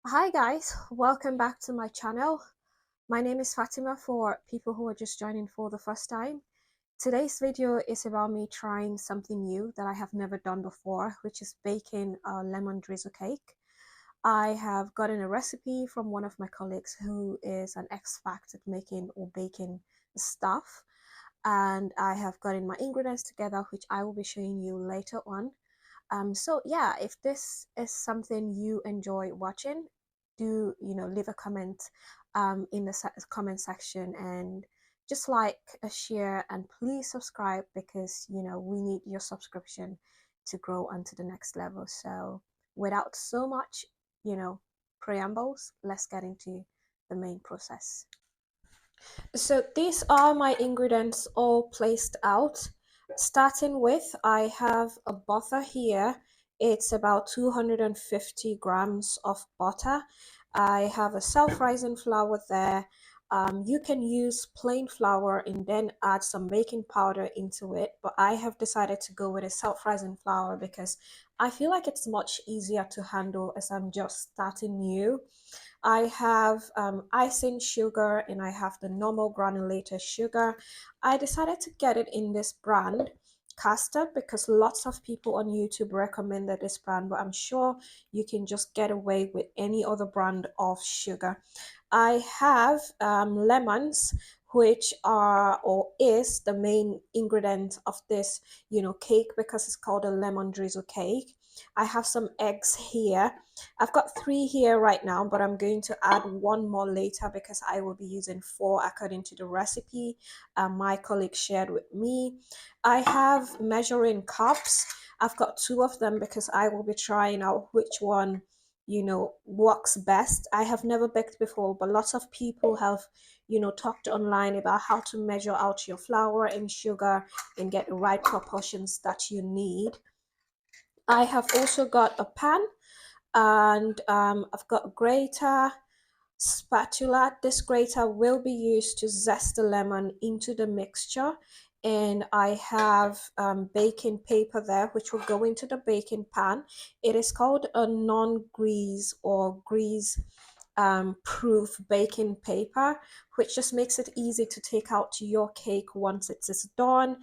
Hi guys, welcome back to my channel. My name is Fatima for people who are just joining for the first time. Today's video is about me trying something new that I have never done before, which is baking a lemon drizzle cake. I have gotten a recipe from one of my colleagues who is an expert at making or baking stuff, and I have gotten my ingredients together, which I will be showing you later on. So yeah, if this is something you enjoy watching, do leave a comment in the comment section, and just like a share, and please subscribe because we need your subscription to grow onto the next level. So without so much preambles, let's get into the main process. So these are my ingredients all placed out. Starting with, I have a butter here. It's about 250 grams of butter. I have a self-rising flour there. You can use plain flour and then add some baking powder into it, but I have decided to go with a self-rising flour because I feel like it's much easier to handle as I'm just starting new. I have icing sugar and I have the normal granulated sugar. I decided to get it in this brand, custard, because lots of people on YouTube recommended this brand, but I'm sure you can just get away with any other brand of sugar. I have lemons, which are or is the main ingredient of this cake, because it's called a lemon drizzle cake. I have some eggs here. I've got 3 here right now, but I'm going to add 1 more later because I will be using 4 according to the recipe my colleague shared with me. I have measuring cups. I've got 2 of them because I will be trying out which one works best. I have never baked before, but lots of people have talked online about how to measure out your flour and sugar and get the right proportions that you need. I have also got a pan, and I've got grater, spatula. This grater will be used to zest the lemon into the mixture, and I have baking paper there which will go into the baking pan. It is called a non-grease or grease proof baking paper, which just makes it easy to take out to your cake once it is done.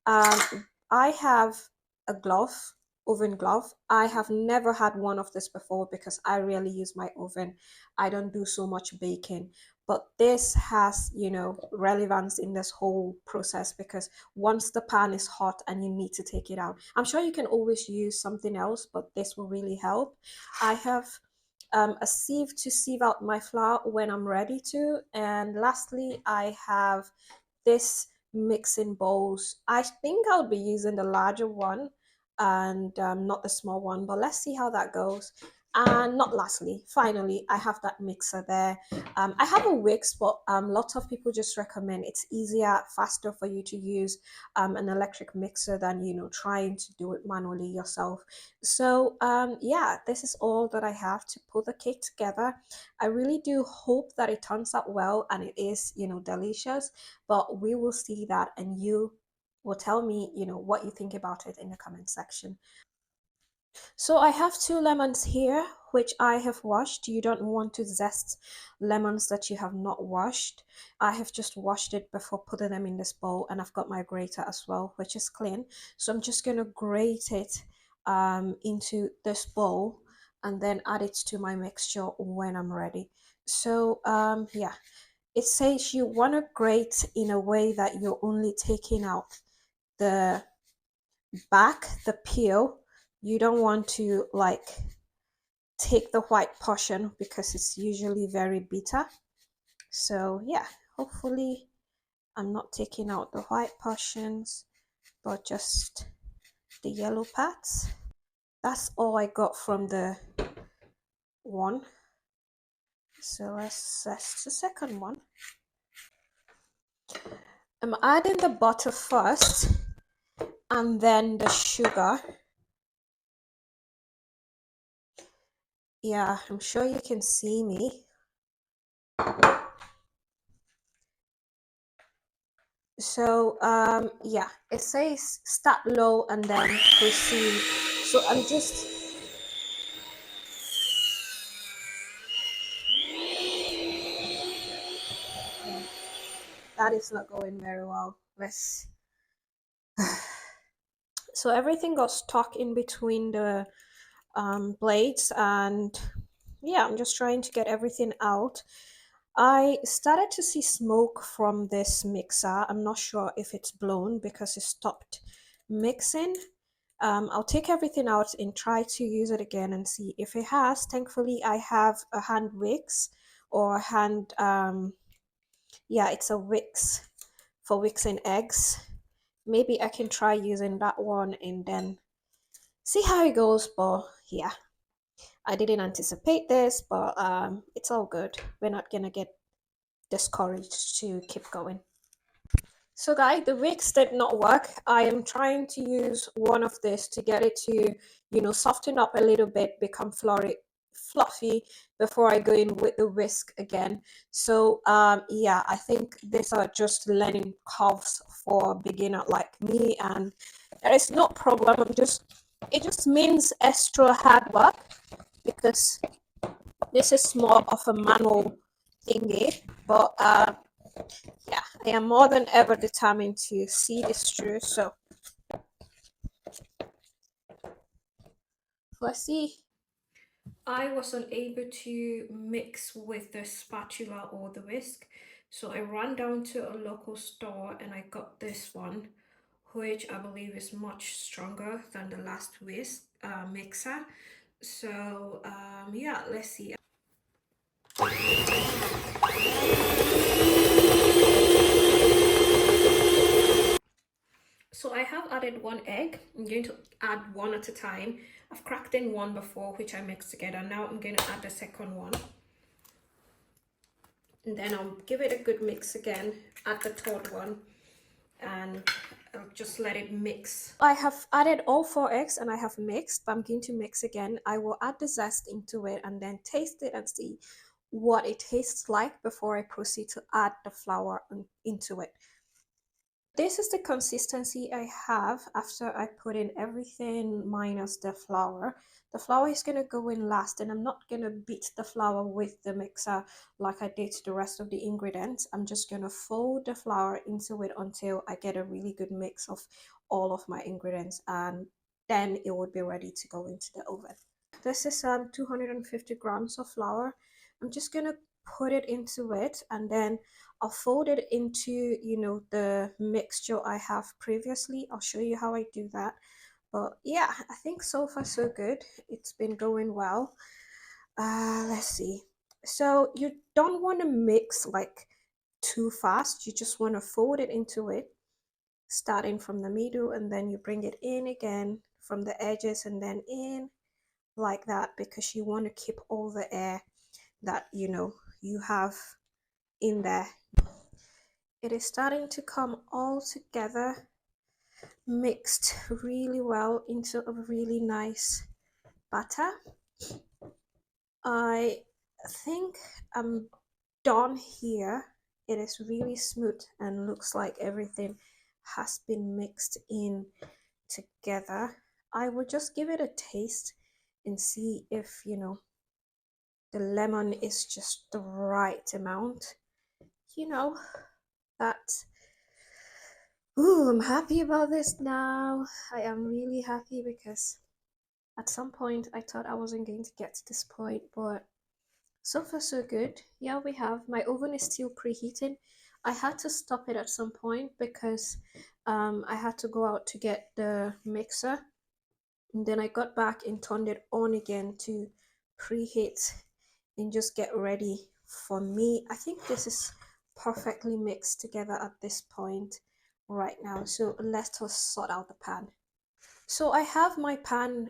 I have a glove, oven glove. I have never had one of this before because I rarely use my oven. I don't do so much baking. But this has, relevance in this whole process because once the pan is hot and you need to take it out, I'm sure you can always use something else, but this will really help. I have a sieve to sieve out my flour when I'm ready to. And lastly, I have this mixing bowls. I think I'll be using the larger one and not the small one, but let's see how that goes. And not lastly, finally, I have that mixer there. I have a Wix, but lots of people just recommend it's easier, faster for you to use an electric mixer than trying to do it manually yourself. So yeah, this is all that I have to put the cake together. I really do hope that it turns out well and it is delicious, but we will see that, and you will tell me what you think about it in the comment section. So I have 2 lemons here which I have washed. You don't want to zest lemons that you have not washed. I have just washed it before putting them in this bowl, and I've got my grater as well, which is clean. So I'm just going to grate it into this bowl and then add it to my mixture when I'm ready. So yeah, it says you want to grate in a way that you're only taking out the back, the peel. You don't want to like take the white portion because it's usually very bitter. So yeah, hopefully I'm not taking out the white portions, but just the yellow parts. That's all I got from the one. So let's zest the second one. I'm adding the butter first and then the sugar. Yeah, I'm sure you can see me. So yeah, it says start low and then proceed. So I'm just that is not going very well. Let's so everything got stuck in between the blades, and yeah, I'm just trying to get everything out. I started to see smoke from this mixer. I'm not sure if it's blown because it stopped mixing. I'll take everything out and try to use it again and see if it has. Thankfully, I have a hand wicks or hand, yeah, it's a wicks for mixing eggs. Maybe I can try using that one and then see how it goes. But yeah, I didn't anticipate this, but it's all good. We're not gonna get discouraged to keep going. So guys, the wicks did not work. I am trying to use one of this to get it to, soften up a little bit, become fluffy before I go in with the whisk again. So yeah, I think these are just learning curves for a beginner like me, and there is no problem. It just means extra hard work because this is more of a manual thingy, but yeah, I am more than ever determined to see this through. So let's see. I was unable to mix with the spatula or the whisk, so I ran down to a local store and I got this one, which I believe is much stronger than the last whisk mixer. So yeah, let's see. So I have added one egg. I'm going to add one at a time. I've cracked in one before, which I mixed together. Now I'm going to add the second one. And then I'll give it a good mix again, add the third one, and I'll just let it mix. I have added all 4 eggs and I have mixed, but I'm going to mix again. I will add the zest into it and then taste it and see what it tastes like before I proceed to add the flour into it. This is the consistency I have after I put in everything minus the flour. The flour is going to go in last, and I'm not going to beat the flour with the mixer like I did to the rest of the ingredients. I'm just going to fold the flour into it until I get a really good mix of all of my ingredients, and then it would be ready to go into the oven. This is 250 grams of flour. I'm just going to put it into it, and then I'll fold it into, the mixture I have previously. I'll show you how I do that. But yeah, I think so far so good. It's been going well. Let's see. So you don't want to mix like too fast. You just want to fold it into it, starting from the middle, and then you bring it in again from the edges and then in like that, because you want to keep all the air that you have in there. It is starting to come all together, mixed really well into a really nice batter. I think I'm done here. It is really smooth and looks like everything has been mixed in together. I will just give it a taste and see if the lemon is just the right amount. That ooh, I'm happy about this now. I am really happy because at some point I thought I wasn't going to get to this point, but so far so good. Yeah, we have. My oven is still preheating. I had to stop it at some point because I had to go out to get the mixer, and then I got back and turned it on again to preheat and just get ready for me. I think this is perfectly mixed together at this point right now. So let us sort out the pan. So I have my pan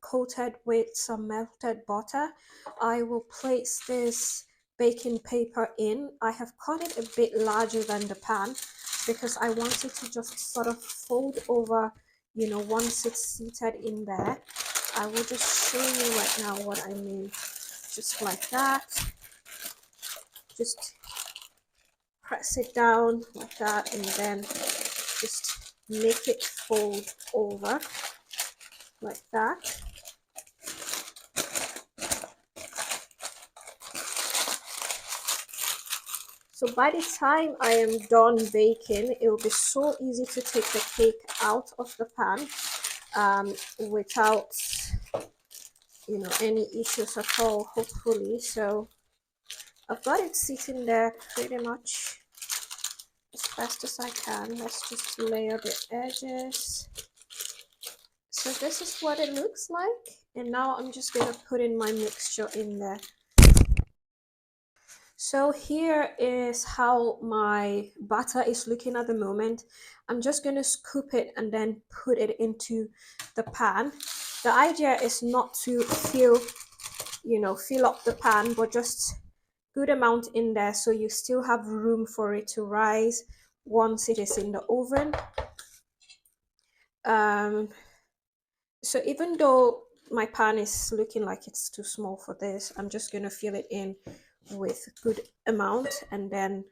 coated with some melted butter. I will place this baking paper in. I have cut it a bit larger than the pan because I want it to just sort of fold over, once it's seated in there. I will just show you right now what I mean. Just like that. Just press it down like that, and then just make it fold over like that. So by the time I am done baking, it will be so easy to take the cake out of the pan without, you know, any issues at all, hopefully. So I've got it sitting there pretty much as fast as I can. Let's just layer the edges. So this is what it looks like, and now I'm just gonna put in my mixture in there. So here is how my batter is looking at the moment. I'm just going to scoop it and then put it into the pan. The idea is not to fill up the pan, but just good amount in there so you still have room for it to rise once it is in the oven. So even though my pan is looking like it's too small for this, I'm just going to fill it in with good amount, and then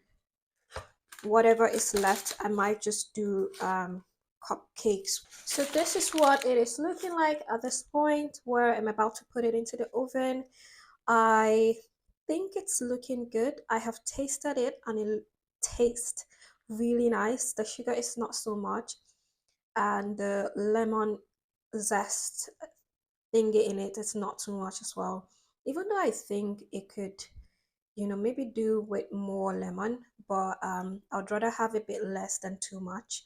whatever is left I might just do cupcakes. So this is what it is looking like at this point where I'm about to put it into the oven. I think it's looking good. I have tasted it and it tastes really nice. The sugar is not so much, and the lemon zest thingy in it is not too much as well, even though I think it could, you know, maybe do with more lemon, but I'd rather have a bit less than too much.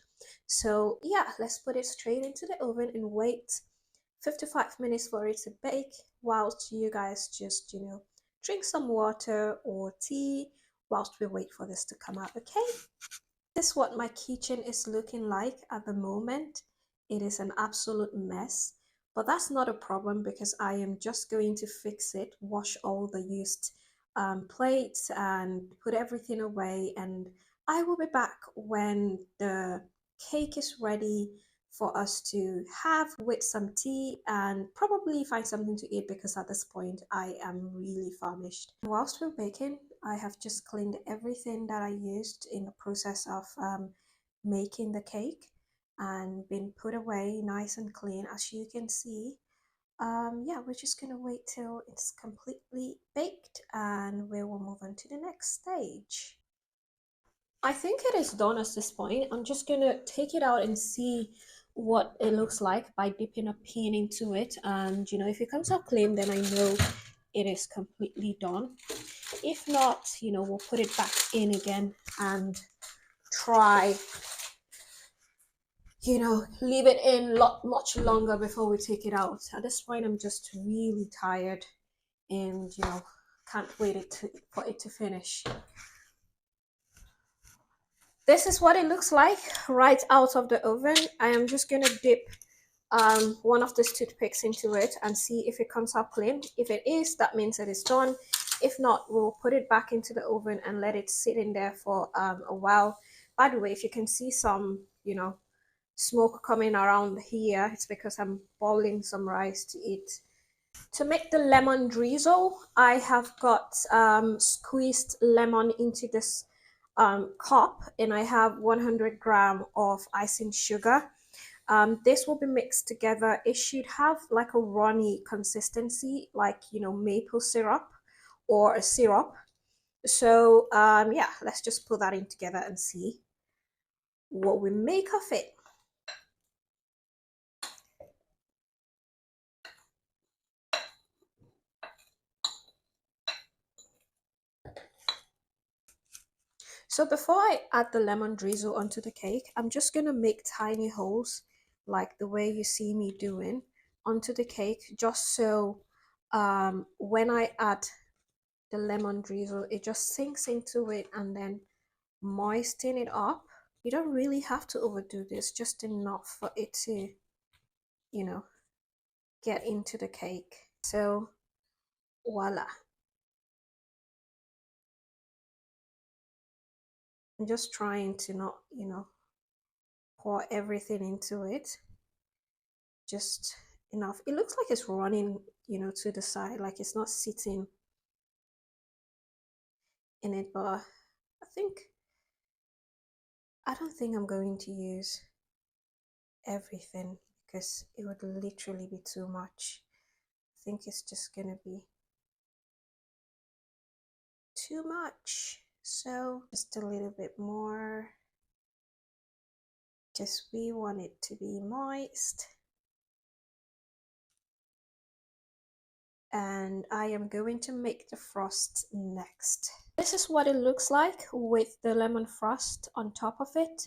So yeah, let's put it straight into the oven and wait 55 minutes for it to bake, whilst you guys just, you know, drink some water or tea whilst we wait for this to come out. Okay, this is what my kitchen is looking like at the moment. It is an absolute mess, but that's not a problem because I am just going to fix it, wash all the used plates and put everything away, and I will be back when the cake is ready for us to have with some tea and probably find something to eat, because at this point I am really famished. Whilst we're baking, I have just cleaned everything that I used in the process of making the cake and been put away nice and clean, as you can see. Yeah, we're just gonna wait till it's completely baked and we will move on to the next stage. I think it is done at this point. I'm just gonna take it out and see what it looks like by dipping a pin into it, and you know, if it comes out clean, then I know it is completely done. If not, you know, we'll put it back in again and try, you know, leave it in much longer before we take it out. At this point I'm just really tired and, you know, can't wait for it to finish. This is what it looks like right out of the oven. I am just gonna dip one of these toothpicks into it and see if it comes out clean. If it is, that means it is done. If not, we'll put it back into the oven and let it sit in there for a while. By the way, if you can see some, you know, smoke coming around here, it's because I'm boiling some rice to eat. To make the lemon drizzle, I have got squeezed lemon into this cup, and I have 100 grams of icing sugar. This will be mixed together. It should have like a runny consistency, like, you know, maple syrup or a syrup. So yeah, let's just put that in together and see what we make of it. So before I add the lemon drizzle onto the cake, I'm just gonna make tiny holes like the way you see me doing onto the cake, just so when I add the lemon drizzle, it just sinks into it and then moisten it up. You don't really have to overdo this, just enough for it to, you know, get into the cake. So voila. I'm just trying to not, you know, pour everything into it. Just enough. It looks like it's running, you know, to the side, like it's not sitting in it, but I don't think I'm going to use everything because it would literally be too much. I think it's just gonna be too much. So just a little bit more, because we want it to be moist. And I am going to make the frost next. This is what it looks like with the lemon frost on top of it.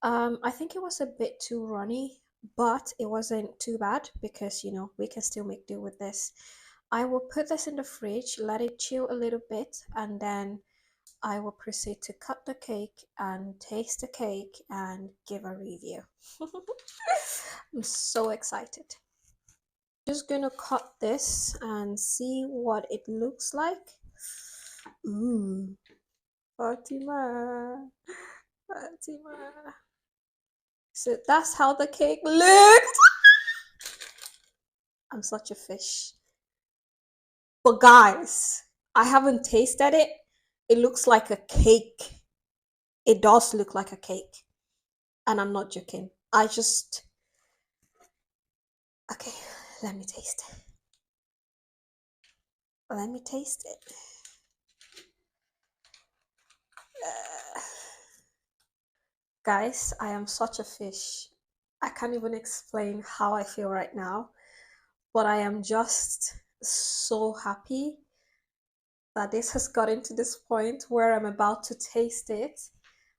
I think it was a bit too runny, but it wasn't too bad because, you know, we can still make do with this. I will put this in the fridge, let it chill a little bit, and then I will proceed to cut the cake and taste the cake and give a review. I'm so excited. Just gonna cut this and see what it looks like. Ooh, Fatima, Fatima. So that's how the cake looked. I'm such a fish. But guys, I haven't tasted it. It looks like a cake. It does look like a cake. And I'm not joking. Okay, let me taste it. Let me taste it. Guys, I am such a fish. I can't even explain how I feel right now, but I am just so happy that this has gotten to this point where I'm about to taste it.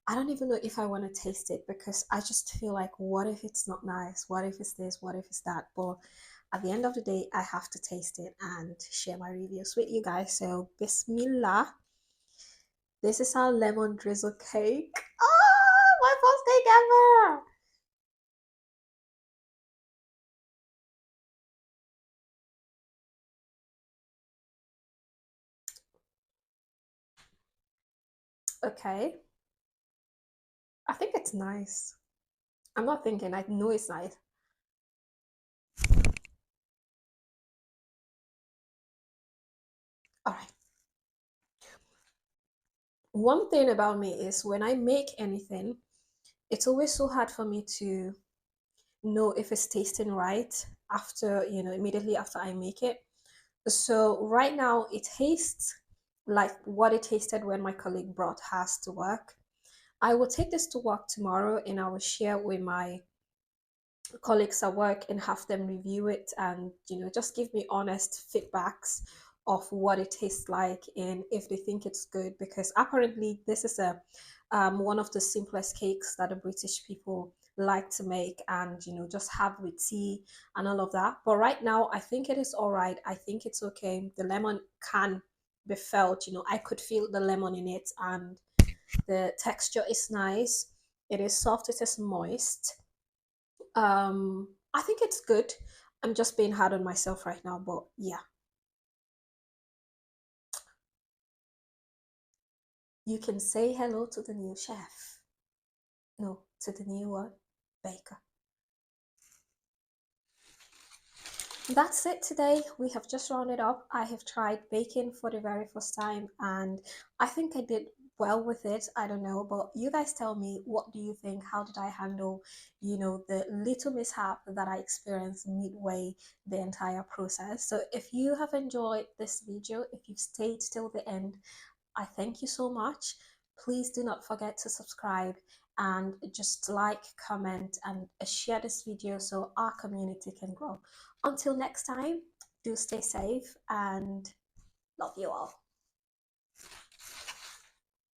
I don't even know if I want to taste it because I just feel like, what if it's not nice? What if it's this? What if it's that? But at the end of the day, I have to taste it and share my reviews with you guys. So, Bismillah. This is our lemon drizzle cake. Ah, my first cake ever! Okay. I think it's nice. I'm not thinking, I know it's nice. All right. One thing about me is when I make anything, it's always so hard for me to know if it's tasting right after, you know, immediately after I make it. So right now it tastes like what it tasted when my colleague brought hers to work. I will take this to work tomorrow and I will share with my colleagues at work and have them review it and, you know, just give me honest feedbacks of what it tastes like and if they think it's good, because apparently this is a one of the simplest cakes that the British people like to make and, you know, just have with tea and all of that. But right now I think it is all right. I think it's okay. The lemon can be felt, you know, I could feel the lemon in it and the texture is nice. It is soft, it is moist. I think it's good. I'm just being hard on myself right now, but yeah. You can say hello to the new chef. No, to the new what? Baker. That's it today. We have just rounded up. I have tried baking for the very first time and I think I did well with it. I don't know, but you guys tell me, what do you think? How did I handle, you know, the little mishap that I experienced midway the entire process? So if you have enjoyed this video, if you've stayed till the end, I thank you so much. Please do not forget to subscribe and just like, comment, and share this video so our community can grow. Until next time, do stay safe and love you all.